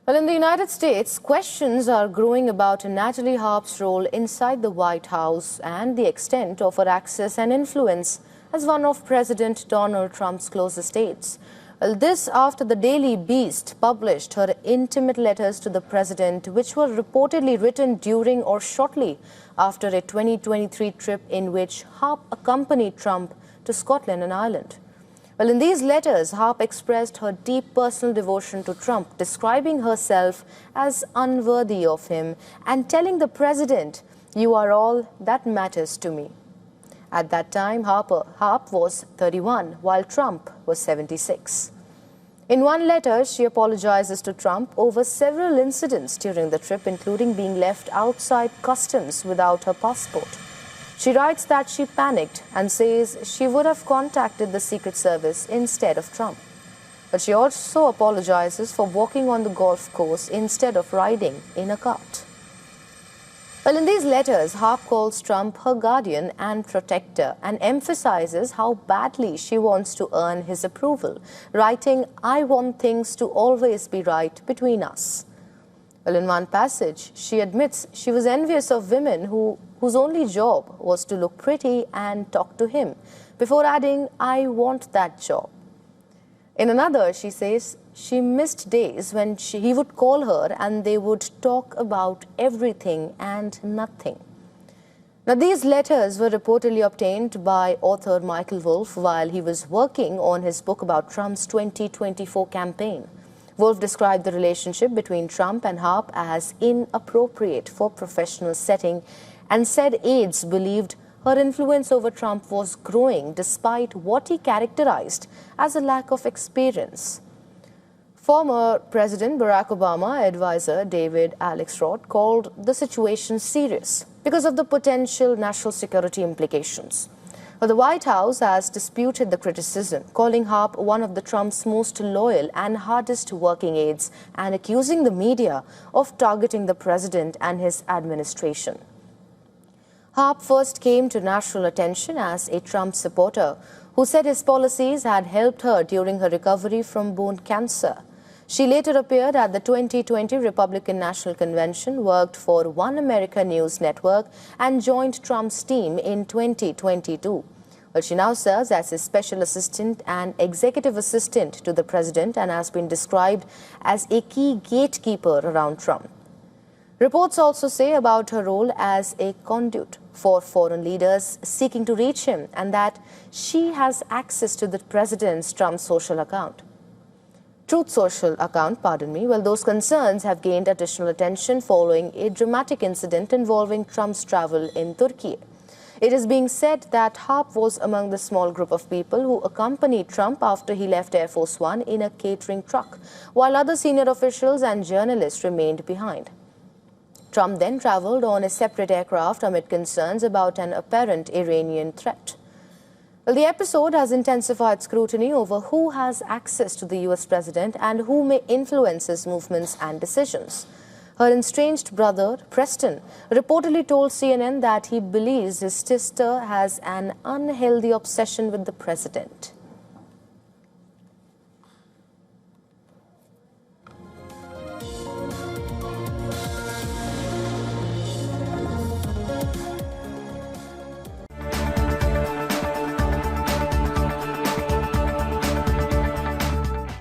Well, in the United States, questions are growing about Natalie Harp's role inside the White House and the extent of her access and influence as one of President Donald Trump's closest aides. Well, this after the Daily Beast published her intimate letters to the president, which were reportedly written during or shortly after a 2023 trip in which Harp accompanied Trump to Scotland and Ireland. Well, in these letters, Harp expressed her deep personal devotion to Trump, describing herself as unworthy of him and telling the president, "You are all that matters to me." At that time, Harp was 31, while Trump was 76. In one letter, she apologizes to Trump over several incidents during the trip, including being left outside customs without her passport. She writes that she panicked and says she would have contacted the Secret Service instead of Trump. But she also apologizes for walking on the golf course instead of riding in a cart. Well, in these letters, Harp calls Trump her guardian and protector and emphasizes how badly she wants to earn his approval, writing, "I want things to always be right between us." Well, in one passage, she admits she was envious of women whose only job was to look pretty and talk to him, before adding, "I want that job." In another, she says she missed days when he would call her and they would talk about everything and nothing. Now, these letters were reportedly obtained by author Michael Wolff while he was working on his book about Trump's 2024 campaign. Wolff described the relationship between Trump and Harp as inappropriate for professional setting and said aides believed her influence over Trump was growing despite what he characterized as a lack of experience. Former President Barack Obama advisor David Axelrod called the situation serious because of the potential national security implications. But the White House has disputed the criticism, calling Harp one of Trump's most loyal and hardest working aides and accusing the media of targeting the president and his administration. Harp first came to national attention as a Trump supporter who said his policies had helped her during her recovery from bone cancer. She later appeared at the 2020 Republican National Convention, worked for One America News Network, and joined Trump's team in 2022. Well, she now serves as his special assistant and executive assistant to the president and has been described as a key gatekeeper around Trump. Reports also say about her role as a conduit for foreign leaders seeking to reach him and that she has access to the president's Truth Social account. Well, those concerns have gained additional attention following a dramatic incident involving Trump's travel in Turkey. It is being said that Harp was among the small group of people who accompanied Trump after he left Air Force One in a catering truck, while other senior officials and journalists remained behind. Trump then traveled on a separate aircraft amid concerns about an apparent Iranian threat. Well, the episode has intensified scrutiny over who has access to the U.S. president and who may influence his movements and decisions. Her estranged brother, Preston, reportedly told CNN that he believes his sister has an unhealthy obsession with the president.